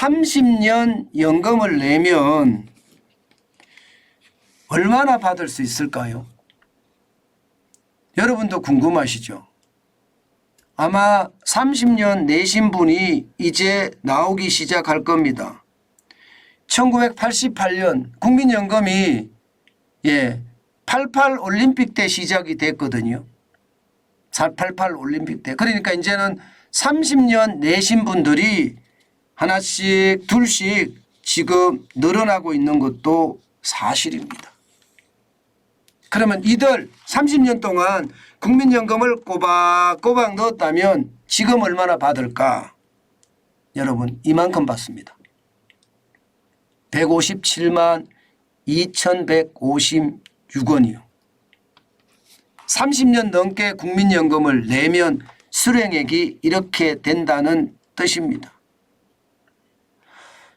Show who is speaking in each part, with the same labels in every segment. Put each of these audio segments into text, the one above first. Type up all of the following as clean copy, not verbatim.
Speaker 1: 30년 연금을 내면 얼마나 받을 수 있을까요? 여러분도 궁금하시죠? 아마 30년 내신 분이 이제 나오기 시작할 겁니다. 1988년 국민연금이 88 올림픽 때 시작이 됐거든요. 88 올림픽 때. 그러니까 이제는 30년 내신 분들이 하나씩 둘씩 지금 늘어나고 있는 것도 사실입니다. 그러면 이들 30년 동안 국민연금을 꼬박꼬박 넣었다면 지금 얼마나 받을까? 여러분 이만큼 받습니다. 157만 2156원이요. 30년 넘게 국민연금을 내면 수령액이 이렇게 된다는 뜻입니다.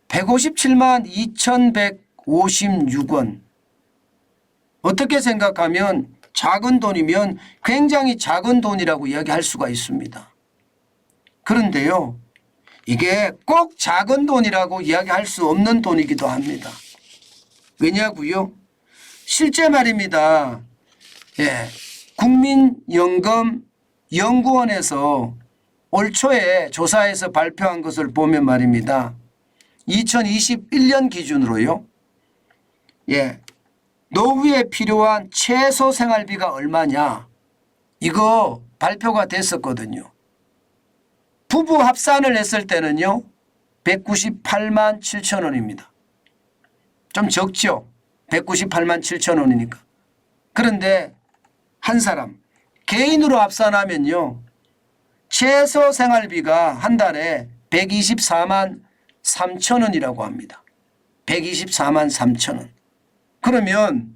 Speaker 1: 157만 2156원. 어떻게 생각하면 작은 돈이면 굉장히 작은 돈이라고 이야기할 수가 있습니다. 그런데요, 이게 꼭 작은 돈이라고 이야기할 수 없는 돈이기도 합니다. 왜냐고요? 실제 말입니다. 국민연금연구원에서 올 초에 조사해서 발표한 것을 보면 말입니다. 2021년 기준으로요. 노후에 필요한 최소 생활비가 얼마냐? 이거 발표가 됐었거든요. 부부 합산을 했을 때는요. 198만 7천 원입니다. 좀 적죠? 198만 7천 원이니까. 그런데 한 사람 개인으로 합산하면요. 최소 생활비가 한 달에 124만 3천 원이라고 합니다. 124만 3천 원. 그러면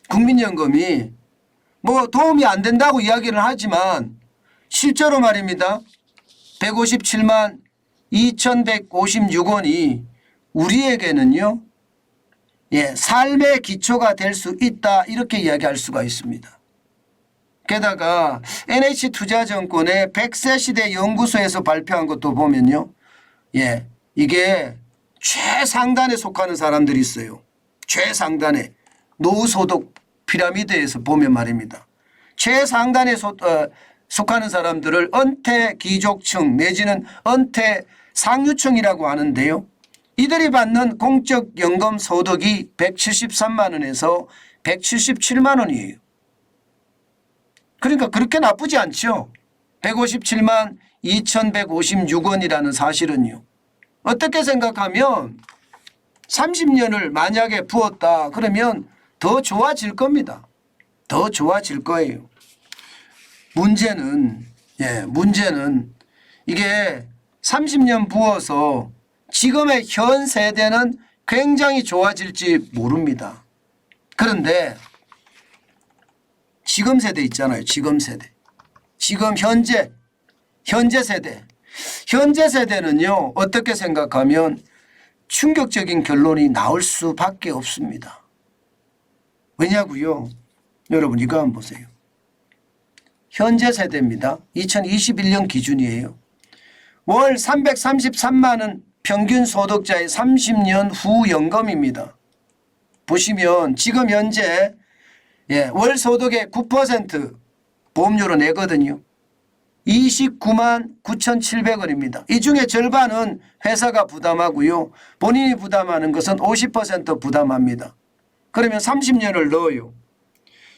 Speaker 1: 국민연금이 뭐 도움이 안 된다고 이야기를 하지만 실제로 말입니다. 157만 2156원이 우리에게는요. 삶의 기초가 될 수 있다 이렇게 이야기할 수가 있습니다. 게다가 NH투자증권의 100세 시대 연구소에서 발표한 것도 보면요. 이게 최상단에 속하는 사람들이 있어요. 최상단에 노후소득 피라미드에서 보면 말입니다. 최상단에 속하는 사람들을 은퇴귀족층 내지는 은퇴상류층이라고 하는데요. 이들이 받는 공적연금 소득이 173만 원에서 177만 원이에요. 그러니까 그렇게 나쁘지 않죠. 157만 2156원이라는 사실은요. 어떻게 생각하면 30년을 만약에 부었다 그러면 더 좋아질 겁니다. 더 좋아질 거예요. 문제는 이게 30년 부어서 지금의 현 세대는 굉장히 좋아질지 모릅니다. 그런데 지금 세대 있잖아요. 지금 세대. 지금 현재 세대. 현재 세대는요. 어떻게 생각하면 충격적인 결론이 나올 수밖에 없습니다. 왜냐고요? 여러분 이거 한번 보세요. 현재 세대입니다. 2021년 기준이에요. 월 333만 원 평균 소득자의 30년 후 연금입니다. 보시면 지금 현재 월 소득의 9% 보험료로 내거든요. 29만 9,700원입니다. 이 중에 절반은 회사가 부담하고요. 본인이 부담하는 것은 50% 부담합니다. 그러면 30년을 넣어요.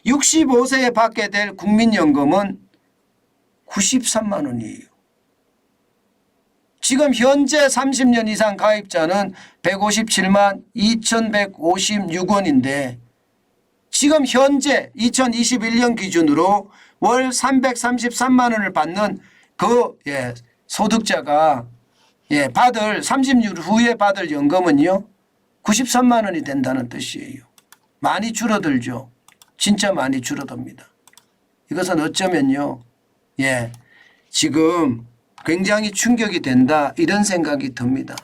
Speaker 1: 65세에 받게 될 국민연금은 93만 원이에요. 지금 현재 30년 이상 가입자는 157만 2156원인데 지금 현재 2021년 기준으로 월 333만 원을 받는 그 소득자가 받을 30년 후에 받을 연금은요 93만 원이 된다는 뜻이에요. 많이 줄어들죠. 진짜 많이 줄어듭니다. 이것은 어쩌면요 지금 굉장히 충격이 된다 이런 생각이 듭니다.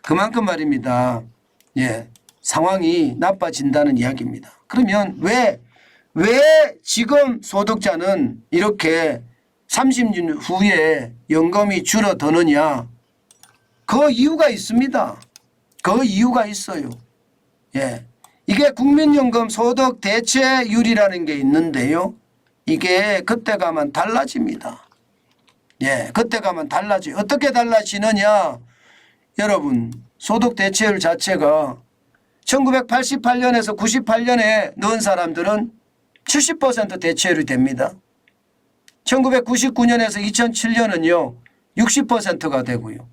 Speaker 1: 그만큼 말입니다. 상황이 나빠진다는 이야기입니다. 그러면 왜 지금 소득자는 이렇게 30년 후에 연금이 줄어드느냐? 그 이유가 있습니다. 그 이유가 있어요. 예. 이게 국민연금 소득 대체율이라는 게 있는데요. 이게 그때 가면 달라집니다. 예. 그때 가면 달라져요. 어떻게 달라지느냐. 여러분 소득 대체율 자체가 1988년에서 98년에 넣은 사람들은 70% 대체율이 됩니다. 1999년에서 2007년은요 60%가 되고요.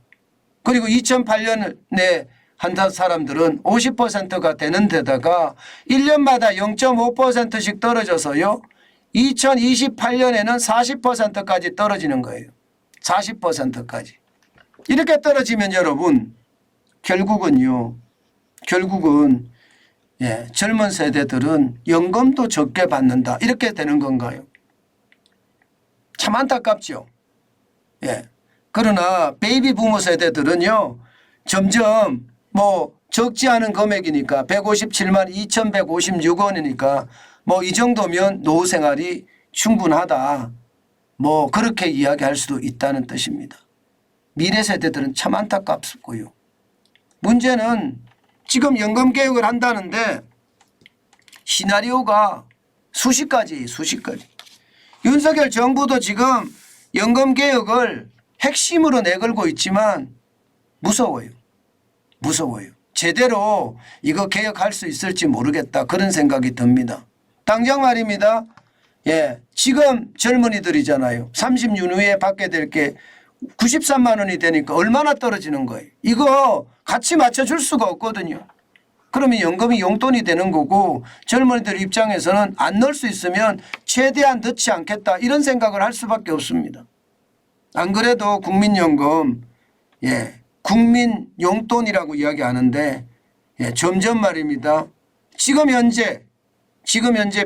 Speaker 1: 그리고 2008년에 한 사람들은 50%가 되는 데다가 1년마다 0.5%씩 떨어져서요. 2028년에는 40%까지 떨어지는 거예요. 40%까지. 이렇게 떨어지면 여러분 결국은 예, 젊은 세대들은 연금도 적게 받는다. 이렇게 되는 건가요? 참 안타깝죠. 예. 그러나 베이비 부모 세대들은요. 점점 뭐 적지 않은 금액이니까 157만 2156원이니까 뭐 이 정도면 노후 생활이 충분하다. 뭐 그렇게 이야기할 수도 있다는 뜻입니다. 미래 세대들은 참 안타깝고요. 문제는 지금 연금 개혁을 한다는데 시나리오가 수십 가지. 윤석열 정부도 지금 연금 개혁을 핵심으로 내걸고 있지만 무서워요. 제대로 이거 개혁할 수 있을지 모르겠다. 그런 생각이 듭니다. 당장 말입니다. 예, 지금 젊은이들이잖아요. 30년 후에 받게 될 게 93만 원이 되니까 얼마나 떨어지는 거예요. 이거 같이 맞춰줄 수가 없거든요. 그러면 연금이 용돈이 되는 거고 젊은이들 입장에서는 안 넣을 수 있으면 최대한 넣지 않겠다 이런 생각을 할 수밖에 없습니다. 안 그래도 국민연금 국민용돈이라고 이야기하는데 점점 말입니다. 지금 현재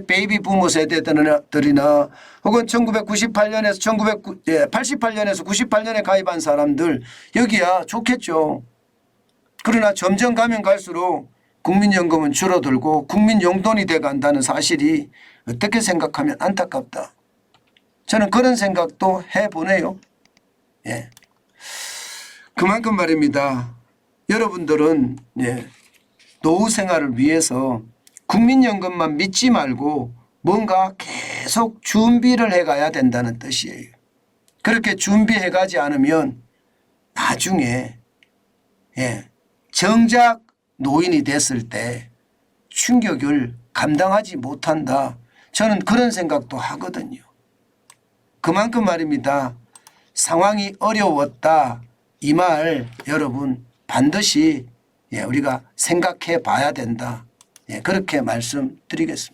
Speaker 1: 베이비 부모 세대들이나 혹은 1998년에서 88년에서 98년에 가입한 사람들 여기야 좋겠죠. 그러나 점점 가면 갈수록 국민연금은 줄어들고 국민용돈이 돼 간다는 사실이 어떻게 생각하면 안타깝다. 저는 그런 생각도 해보네요. 예. 그만큼 말입니다. 여러분들은 노후 생활을 위해서 국민연금만 믿지 말고 뭔가 계속 준비를 해가야 된다는 뜻이에요. 그렇게 준비해가지 않으면 나중에 정작 노인이 됐을 때 충격을 감당하지 못한다. 저는 그런 생각도 하거든요. 그만큼 말입니다. 상황이 어려웠다. 이 말 여러분 반드시 우리가 생각해 봐야 된다. 그렇게 말씀드리겠습니다.